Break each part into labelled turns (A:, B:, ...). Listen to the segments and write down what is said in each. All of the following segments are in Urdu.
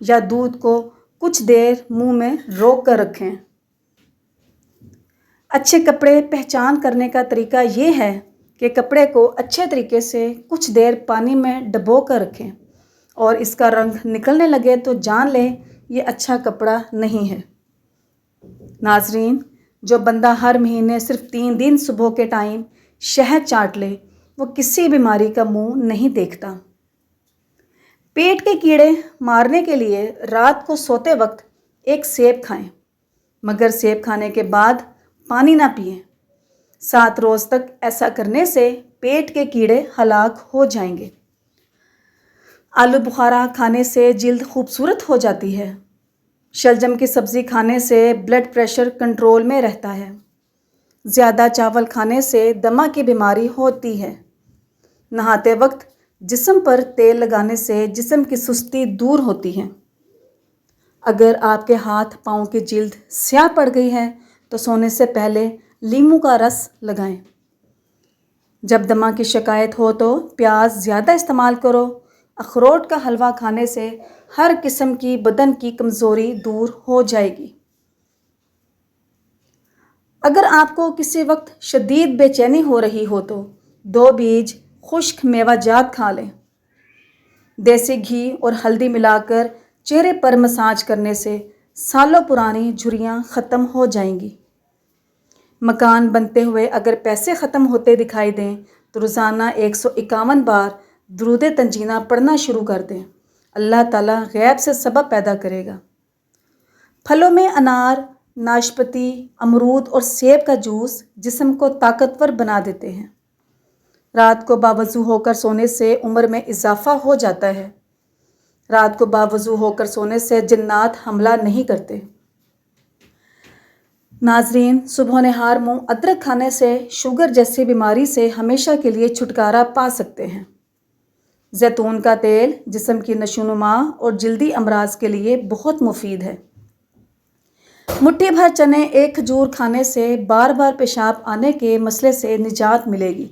A: یا دودھ کو کچھ دیر منہ میں روک کر رکھیں۔ اچھے کپڑے پہچان کرنے کا طریقہ یہ ہے کہ کپڑے کو اچھے طریقے سے کچھ دیر پانی میں ڈبو کر رکھیں اور اس کا رنگ نکلنے لگے تو جان لیں یہ اچھا کپڑا نہیں ہے۔ ناظرین، جو بندہ ہر مہینے صرف 3 دن صبح کے ٹائم شہد چاٹ لے وہ کسی بیماری کا منہ نہیں دیکھتا۔ پیٹ کے کیڑے مارنے کے لیے رات کو سوتے وقت ایک سیب کھائیں، مگر سیب کھانے کے بعد پانی نہ پئیں۔ 7 روز تک ایسا کرنے سے پیٹ کے کیڑے ہلاک ہو جائیں گے۔ آلو بخارا کھانے سے جلد خوبصورت ہو جاتی ہے۔ شلجم کی سبزی کھانے سے بلڈ پریشر کنٹرول میں رہتا ہے۔ زیادہ چاول کھانے سے دمہ کی بیماری ہوتی ہے۔ نہاتے وقت جسم پر تیل لگانے سے جسم کی سستی دور ہوتی ہے۔ اگر آپ کے ہاتھ پاؤں کی جلد سیاہ پڑ گئی ہے تو سونے سے پہلے لیموں کا رس لگائیں۔ جب دمہ کی شکایت ہو تو پیاز زیادہ استعمال کرو۔ اخروٹ کا حلوہ کھانے سے ہر قسم کی بدن کی کمزوری دور ہو جائے گی۔ اگر آپ کو کسی وقت شدید بے چینی ہو رہی ہو تو 2 بیج خشک میوہ جات کھا لیں۔ دیسی گھی اور ہلدی ملا کر چہرے پر مساج کرنے سے سالوں پرانی جھریاں ختم ہو جائیں گی۔ مکان بنتے ہوئے اگر پیسے ختم ہوتے دکھائی دیں تو روزانہ 151 بار درود تنجینہ پڑھنا شروع کر دیں۔ اللہ تعالیٰ غیب سے سبب پیدا کرے گا۔ پھلوں میں انار، ناشپاتی، امرود اور سیب کا جوس جسم کو طاقتور بنا دیتے ہیں۔ رات کو باوضو ہو کر سونے سے عمر میں اضافہ ہو جاتا ہے۔ رات کو باوضو ہو کر سونے سے جنات حملہ نہیں کرتے۔ ناظرین، صبح نہار منہ ادرک کھانے سے شوگر جیسی بیماری سے ہمیشہ کے لیے چھٹکارا پا سکتے ہیں۔ زیتون کا تیل جسم کی نشوونما اور جلدی امراض کے لیے بہت مفید ہے۔ مٹھی بھر چنے ایک کھجور کھانے سے بار بار پیشاب آنے کے مسئلے سے نجات ملے گی۔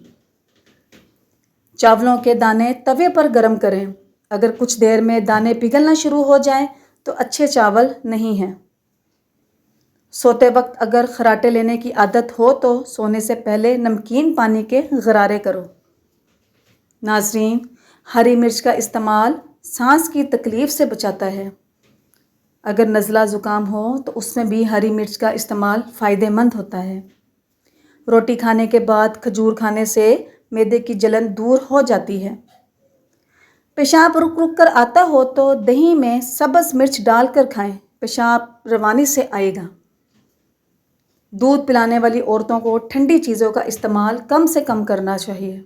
A: چاولوں کے دانے توے پر گرم کریں۔ اگر کچھ دیر میں دانے پگھلنا شروع ہو جائیں تو اچھے چاول نہیں ہیں۔ سوتے وقت اگر خراٹے لینے کی عادت ہو تو سونے سے پہلے نمکین پانی کے غرارے کرو۔ ناظرین، ہری مرچ کا استعمال سانس کی تکلیف سے بچاتا ہے۔ اگر نزلہ زکام ہو تو اس میں بھی ہری مرچ کا استعمال فائدہ مند ہوتا ہے۔ روٹی کھانے کے بعد کھجور کھانے سے معدے کی جلن دور ہو جاتی ہے۔ پیشاب رک رک کر آتا ہو تو دہی میں سبز مرچ ڈال کر کھائیں، پیشاب روانی سے آئے گا۔ دودھ پلانے والی عورتوں کو ٹھنڈی چیزوں کا استعمال کم سے کم کرنا چاہیے۔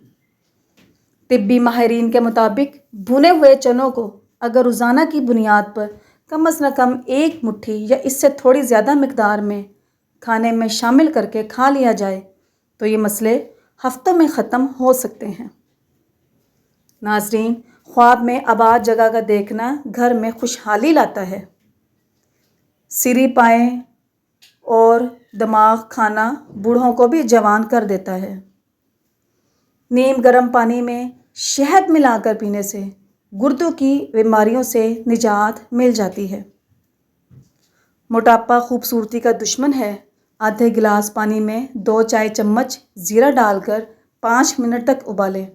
A: طبی ماہرین کے مطابق بھنے ہوئے چنوں کو اگر روزانہ کی بنیاد پر کم از کم 1 مٹھی یا اس سے تھوڑی زیادہ مقدار میں کھانے میں شامل کر کے کھا لیا جائے تو یہ مسئلے ہفتوں میں ختم ہو سکتے ہیں۔ ناظرین، خواب میں آباد جگہ کا دیکھنا گھر میں خوشحالی لاتا ہے۔ سری پائیں اور دماغ کھانا بوڑھوں کو بھی جوان کر دیتا ہے۔ نیم گرم پانی میں شہد ملا کر پینے سے گردوں کی بیماریوں سے نجات مل جاتی ہے۔ موٹاپا خوبصورتی کا دشمن ہے۔ آدھے گلاس پانی میں 2 چائے چمچ زیرہ ڈال کر 5 منٹ تک ابالیں۔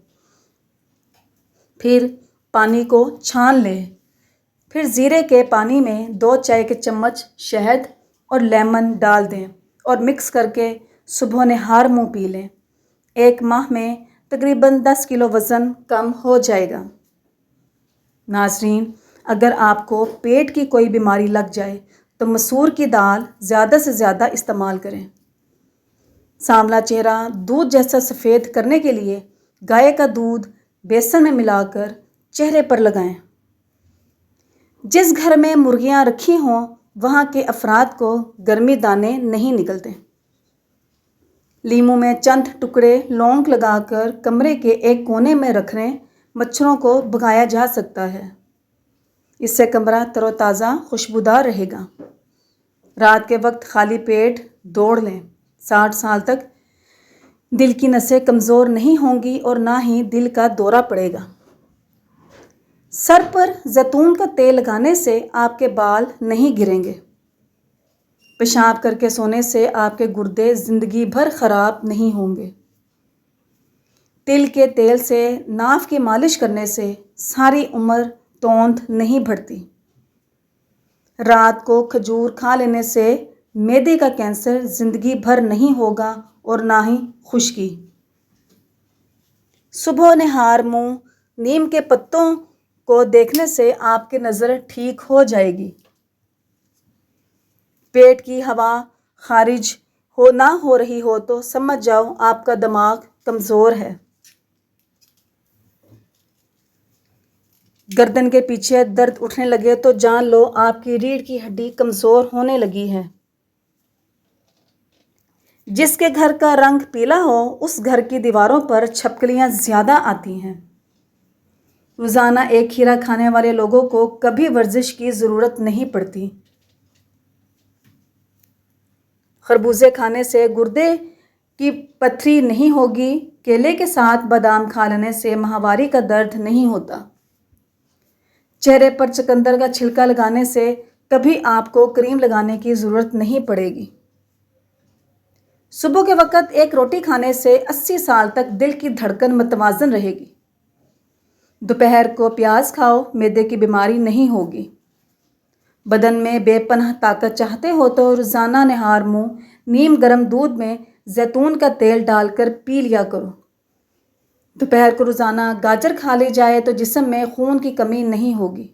A: پھر پانی کو چھان لیں۔ پھر زیرے کے پانی میں 2 چائے کے چمچ شہد اور لیمن ڈال دیں اور مکس کر کے صبح نہار منہ پی لیں۔ 1 ماہ میں تقریباً 10 کلو وزن کم ہو جائے گا۔ ناظرین، اگر آپ کو پیٹ کی کوئی بیماری لگ جائے تو مسور کی دال زیادہ سے زیادہ استعمال کریں۔ سانولا چہرہ دودھ جیسا سفید کرنے کے لیے گائے کا دودھ بیسن میں ملا کر چہرے پر لگائیں۔ جس گھر میں مرغیاں رکھی ہوں وہاں کے افراد کو گرمی دانے نہیں نکلتے۔ لیموں میں چند ٹکڑے لونگ لگا کر کمرے کے ایک کونے میں رکھنے مچھروں کو بھگایا جا سکتا ہے۔ اس سے کمرہ تر و تازہ خوشبودار رہے گا۔ رات کے وقت خالی پیٹ دوڑ لیں۔ 60 سال تک دل کی نسیں کمزور نہیں ہوں گی اور نہ ہی دل کا دورہ پڑے گا۔ سر پر زیتون کا تیل لگانے سے آپ کے بال نہیں گریں گے۔ پیشاب کر کے سونے سے آپ کے گردے زندگی بھر خراب نہیں ہوں گے۔ تل کے تیل سے ناف کی مالش کرنے سے ساری عمر توند نہیں بڑھتی۔ رات کو کھجور کھا لینے سے معدے کا کینسر زندگی بھر نہیں ہوگا اور نہ ہی خشکی۔ صبح نہار منہ نیم کے پتوں کو دیکھنے سے آپ کی نظر ٹھیک ہو جائے گی۔ پیٹ کی ہوا خارج نہ ہو رہی ہو تو سمجھ جاؤ آپ کا دماغ کمزور ہے۔ گردن کے پیچھے درد اٹھنے لگے تو جان لو آپ کی ریڑھ کی ہڈی کمزور ہونے لگی ہے۔ جس کے گھر کا رنگ پیلا ہو اس گھر کی دیواروں پر چھپکلیاں زیادہ آتی ہیں۔ روزانہ ایک کھیرا کھانے والے لوگوں کو کبھی ورزش کی ضرورت نہیں پڑتی۔ خربوزے کھانے سے گردے کی پتھری نہیں ہوگی۔ کیلے کے ساتھ بادام کھا لینے سے ماہواری کا درد نہیں ہوتا۔ چہرے پر چقندر کا چھلکا لگانے سے کبھی آپ کو کریم لگانے کی ضرورت نہیں پڑے گی۔ صبح کے وقت ایک روٹی کھانے سے 80 سال تک دل کی دھڑکن متوازن رہے گی۔ دوپہر کو پیاز کھاؤ، معدے کی بیماری نہیں ہوگی۔ بدن میں بے پناہ طاقت چاہتے ہو تو روزانہ نہار منہ نیم گرم دودھ میں زیتون کا تیل ڈال کر پی لیا کرو۔ دوپہر کو روزانہ گاجر کھا لی جائے تو جسم میں خون کی کمی نہیں ہوگی۔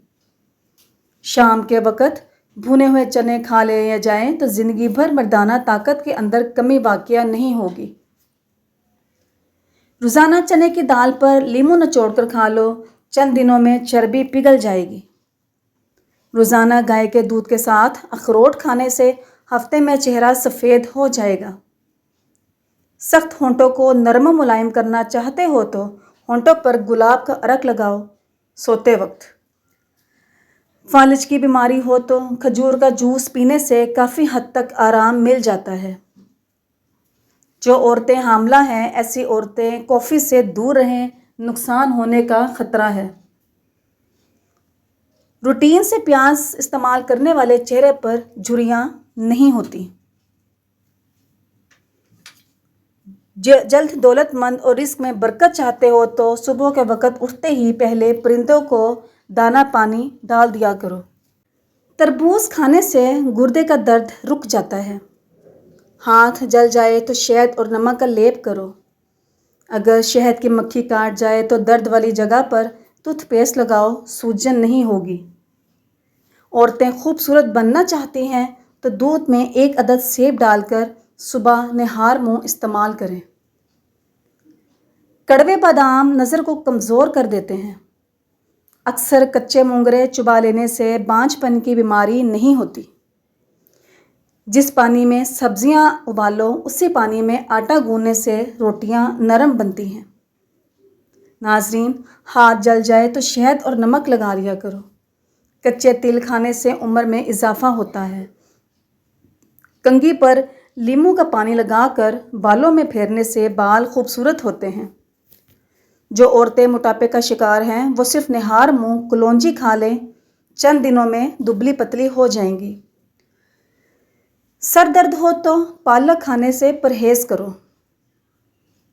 A: شام کے وقت بھنے ہوئے چنے کھا لیے جائیں تو زندگی بھر مردانہ طاقت کے اندر کمی واقع نہیں ہوگی۔ روزانہ چنے کی دال پر لیموں نچوڑ کر کھا لو، چند دنوں میں چربی پگھل جائے گی۔ روزانہ گائے کے دودھ کے ساتھ اخروٹ کھانے سے ہفتے میں چہرہ سفید ہو جائے گا۔ سخت ہونٹوں کو نرم و ملائم کرنا چاہتے ہو تو ہونٹوں پر گلاب کا عرق لگاؤ سوتے وقت۔ فالج کی بیماری ہو تو کھجور کا جوس پینے سے کافی حد تک آرام مل جاتا ہے۔ جو عورتیں حاملہ ہیں ایسی عورتیں کافی سے دور رہیں، نقصان ہونے کا خطرہ ہے۔ روٹین سے پیاز استعمال کرنے والے چہرے پر جھریاں نہیں ہوتی۔ جلد دولت مند اور رزق میں برکت چاہتے ہو تو صبح کے وقت اٹھتے ہی پہلے پرندوں کو دانہ پانی ڈال دیا کرو۔ تربوز کھانے سے گردے کا درد رک جاتا ہے۔ ہاتھ جل جائے تو شہد اور نمک کا لیپ کرو۔ اگر شہد کی مکھی کاٹ جائے تو درد والی جگہ پر ٹوتھ پیسٹ لگاؤ، سوجن نہیں ہوگی۔ عورتیں خوبصورت بننا چاہتی ہیں تو دودھ میں 1 عدد سیب ڈال کر صبح نہار منہ استعمال کریں۔ کڑوے بادام نظر کو کمزور کر دیتے ہیں۔ اکثر کچے مونگرے چبا لینے سے بانجھ پن کی بیماری نہیں ہوتی۔ جس پانی میں سبزیاں ابالو اسی پانی میں آٹا گوندنے سے روٹیاں نرم بنتی ہیں۔ ناظرین، ہاتھ جل جائے تو شہد اور نمک لگا لیا کرو۔ کچے تل کھانے سے عمر میں اضافہ ہوتا ہے۔ کنگھی پر لیموں کا پانی لگا کر بالوں میں پھیرنے سے بال خوبصورت ہوتے ہیں۔ جو عورتیں موٹاپے کا شکار ہیں وہ صرف نہار منہ کلونجی کھا لیں، چند دنوں میں دبلی پتلی ہو جائیں گی۔ سر درد ہو تو پالک کھانے سے پرہیز کرو۔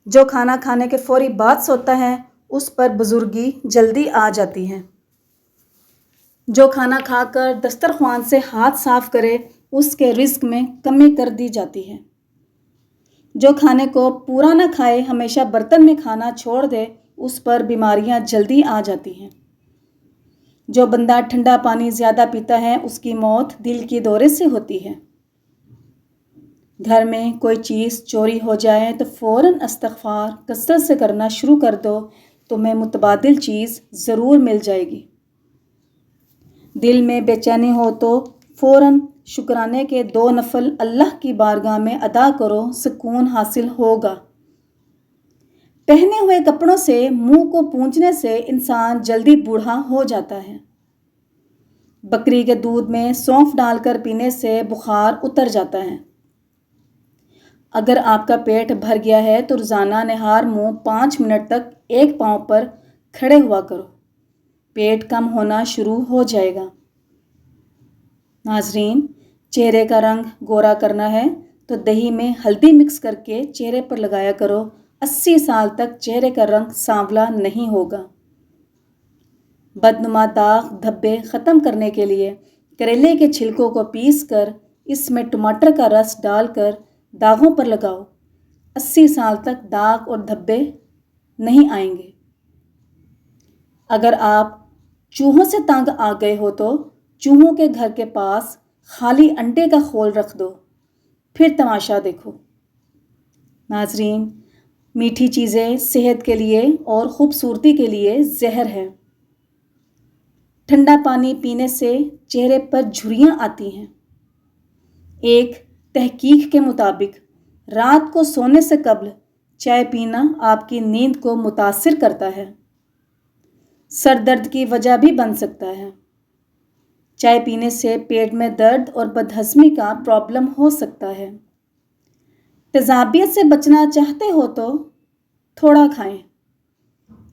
A: جو کھانا کھانے کے فوری بعد سوتا ہے اس پر بزرگی جلدی آ جاتی ہے۔ جو کھانا کھا کر دسترخوان سے ہاتھ صاف کرے اس کے رزق میں کمی کر دی جاتی ہے۔ جو کھانے کو پورا نہ کھائے ہمیشہ برتن میں کھانا چھوڑ دے اس پر بیماریاں جلدی آ جاتی ہیں۔ جو بندہ ٹھنڈا پانی زیادہ پیتا ہے اس کی موت دل کے دورے سے ہوتی ہے۔ گھر میں کوئی چیز چوری ہو جائے تو فوراً استغفار کثرت سے کرنا شروع کر دو، تمہیں متبادل چیز ضرور مل جائے گی۔ دل میں بے چینی ہو تو فوراً شکرانے کے 2 نفل اللہ کی بارگاہ میں ادا کرو، سکون حاصل ہوگا۔ پہنے ہوئے کپڑوں سے منہ کو پونچھنے سے انسان جلدی بوڑھا ہو جاتا ہے۔ بکری کے دودھ میں سونف ڈال کر پینے سے بخار اتر جاتا ہے۔ اگر آپ کا پیٹ بھر گیا ہے تو روزانہ نہار منہ 5 منٹ تک ایک پاؤں پر کھڑے ہوا کرو۔ پیٹ کم ہونا شروع ہو جائے گا۔ ناظرین، چہرے کا رنگ گورا کرنا ہے تو دہی میں ہلدی مکس کر کے چہرے پر لگایا کرو۔ 80 سال تک چہرے کا رنگ سانولا نہیں ہوگا۔ بدنما داغ دھبے ختم کرنے کے لیے کریلے کے چھلکوں کو پیس کر اس میں ٹماٹر کا رس ڈال کر داغوں پر لگاؤ۔ 80 سال تک داغ اور دھبے نہیں آئیں گے۔ اگر آپ چوہوں سے تنگ آ گئے ہو تو چوہوں کے گھر کے پاس خالی انڈے کا خول رکھ دو، پھر تماشا دیکھو۔ ناظرین، میٹھی چیزیں صحت کے لیے اور خوبصورتی کے لیے زہر ہے۔ ٹھنڈا پانی پینے سے چہرے پر جھریاں آتی ہیں۔ ایک تحقیق کے مطابق رات کو سونے سے قبل چائے پینا آپ کی نیند کو متاثر کرتا ہے۔ سر درد کی وجہ بھی بن سکتا ہے۔ چائے پینے سے پیٹ میں درد اور بدہضمی کا پرابلم ہو سکتا ہے۔ تیزابیت سے بچنا چاہتے ہو تو تھوڑا کھائیں،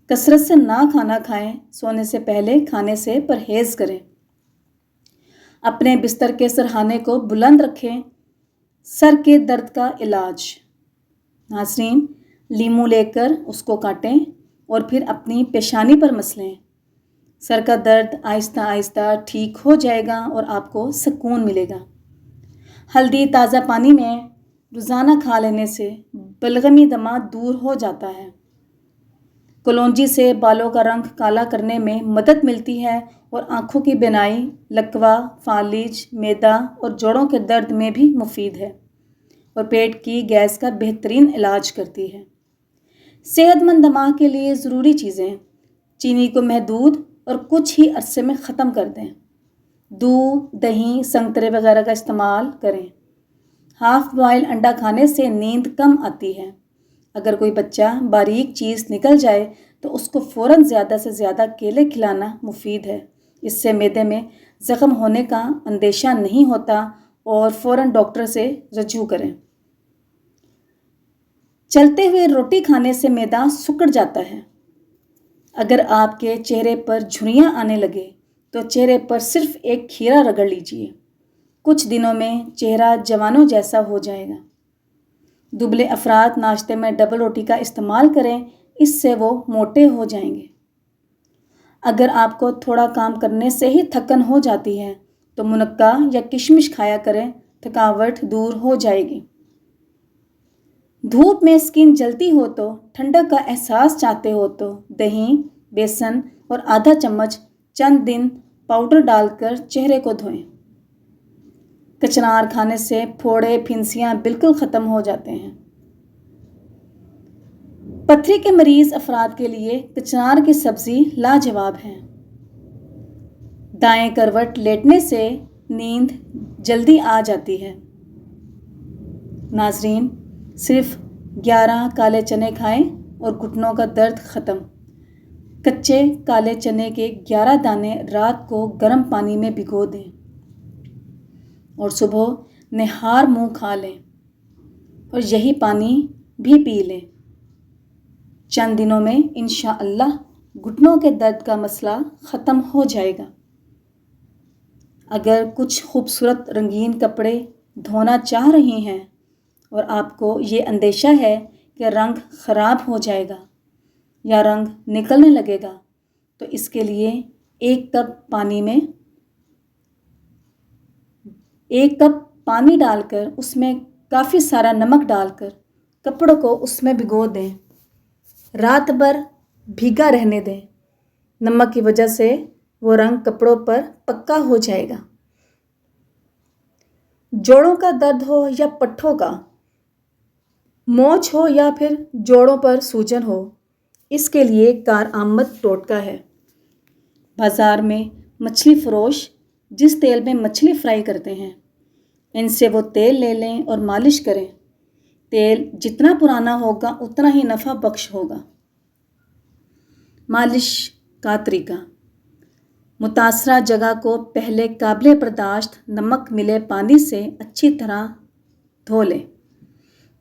A: کثرت سے نہ کھانا کھائیں، سونے سے پہلے کھانے سے پرہیز کریں۔ اپنے بستر کے سرہانے کو بلند رکھیں۔ سر کے درد کا علاج۔ ناظرین، لیموں لے کر اس کو کاٹیں اور پھر اپنی پیشانی پر مسلیں۔ سر کا درد آہستہ آہستہ ٹھیک ہو جائے گا اور آپ کو سکون ملے گا۔ ہلدی تازہ پانی میں روزانہ کھا لینے سے بلغمی دمہ دور ہو جاتا ہے۔ کلونجی سے بالوں کا رنگ کالا کرنے میں مدد ملتی ہے اور آنکھوں کی بینائی، لکوہ، فالج، معدہ اور جوڑوں کے درد میں بھی مفید ہے اور پیٹ کی گیس کا بہترین علاج کرتی ہے۔ صحت مند دماغ کے لیے ضروری چیزیں: چینی کو محدود اور کچھ ہی عرصے میں ختم کر دیں۔ دودھ، دہی، سنگترے وغیرہ کا استعمال کریں۔ ہاف بوائل انڈا کھانے سے نیند کم آتی ہے۔ اگر کوئی بچہ باریک چیز نکل جائے تو اس کو فوراً زیادہ سے زیادہ کیلے کھلانا مفید ہے۔ اس سے معدے میں زخم ہونے کا اندیشہ نہیں ہوتا اور فوراً ڈاکٹر سے رجوع کریں۔ چلتے ہوئے روٹی کھانے سے معدہ سکڑ جاتا ہے۔ اگر آپ کے چہرے پر جھریاں آنے لگے تو چہرے پر صرف ایک کھیرا رگڑ لیجیے۔ کچھ دنوں میں چہرہ جوانوں جیسا ہو جائے گا۔ دبلے افراد ناشتے میں ڈبل روٹی کا استعمال کریں، اس سے وہ موٹے ہو جائیں گے۔ اگر آپ کو تھوڑا کام کرنے سے ہی تھکن ہو جاتی ہے تو منقہ یا کشمش کھایا کریں، تھکاوٹ دور ہو جائے گی۔ دھوپ میں اسکن جلتی ہو تو ٹھنڈک کا احساس چاہتے ہو تو دہی، بیسن اور آدھا چمچ چند دن پاؤڈر ڈال کر چہرے کو دھوئیں۔ کچنار کھانے سے پھوڑے، پھنسیاں بالکل ختم ہو جاتے ہیں۔ پتھری کے مریض افراد کے لیے کچنار کی سبزی لاجواب ہے۔ دائیں کروٹ لیٹنے سے نیند جلدی آ جاتی ہے۔ ناظرین، صرف 11 کالے چنے کھائیں اور گھٹنوں کا درد ختم۔ کچے کالے چنے کے 11 دانے رات کو گرم پانی میں بھگو دیں اور صبح نہار منہ کھا لیں اور یہی پانی بھی پی لیں۔ چند دنوں میں انشاءاللہ گھٹنوں کے درد کا مسئلہ ختم ہو جائے گا۔ اگر کچھ خوبصورت رنگین کپڑے دھونا چاہ رہی ہیں اور آپ کو یہ اندیشہ ہے کہ رنگ خراب ہو جائے گا یا رنگ نکلنے لگے گا تو اس کے لیے 1 کپ پانی ڈال کر اس میں کافی سارا نمک ڈال کر کپڑوں کو اس میں بھگو دیں۔ رات بھر بھیگا رہنے دیں۔ نمک کی وجہ سے وہ رنگ کپڑوں پر پکا ہو جائے گا۔ جوڑوں کا درد ہو یا پٹھوں کا، موچ ہو یا پھر جوڑوں پر سوجن ہو، اس کے لیے کارآمد ٹوٹکا ہے۔ بازار میں مچھلی فروش جس تیل میں مچھلی فرائی کرتے ہیں، ان سے وہ تیل لے لیں اور مالش کریں۔ تیل جتنا پرانا ہوگا اتنا ہی نفع بخش ہوگا۔ مالش کا طریقہ: متاثرہ جگہ کو پہلے قابل برداشت نمک ملے پانی سے اچھی طرح دھو لیں،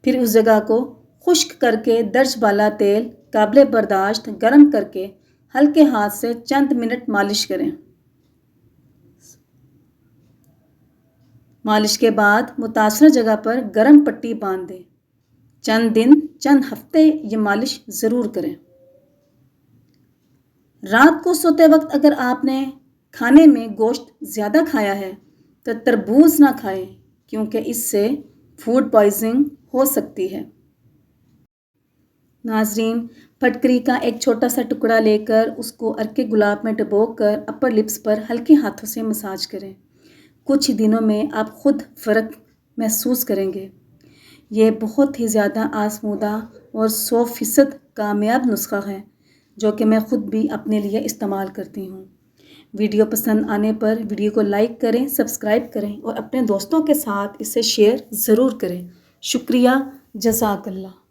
A: پھر اس جگہ کو خشک کر کے درج بالا تیل قابل برداشت گرم کر کے ہلکے ہاتھ سے چند منٹ مالش کریں۔ مالش کے بعد متاثرہ جگہ پر گرم پٹی باندھ دیں۔ چند دن چند ہفتے یہ مالش ضرور کریں۔ رات کو سوتے وقت اگر آپ نے کھانے میں گوشت زیادہ کھایا ہے تو تربوز نہ کھائیں، کیونکہ اس سے فوڈ پوائزننگ ہو سکتی ہے۔ ناظرین، پھٹکری کا ایک چھوٹا سا ٹکڑا لے کر اس کو عرق گلاب میں ڈبو کر اپر لپس پر ہلکے ہاتھوں سے مساج کریں۔ کچھ ہی دنوں میں آپ خود فرق محسوس کریں گے۔ یہ بہت ہی زیادہ آزمودہ اور 100% کامیاب نسخہ ہے، جو کہ میں خود بھی اپنے لیے استعمال کرتی ہوں۔ ویڈیو پسند آنے پر ویڈیو کو لائک کریں، سبسکرائب کریں اور اپنے دوستوں کے ساتھ اسے شیئر ضرور کریں۔ شکریہ، جزاک اللہ۔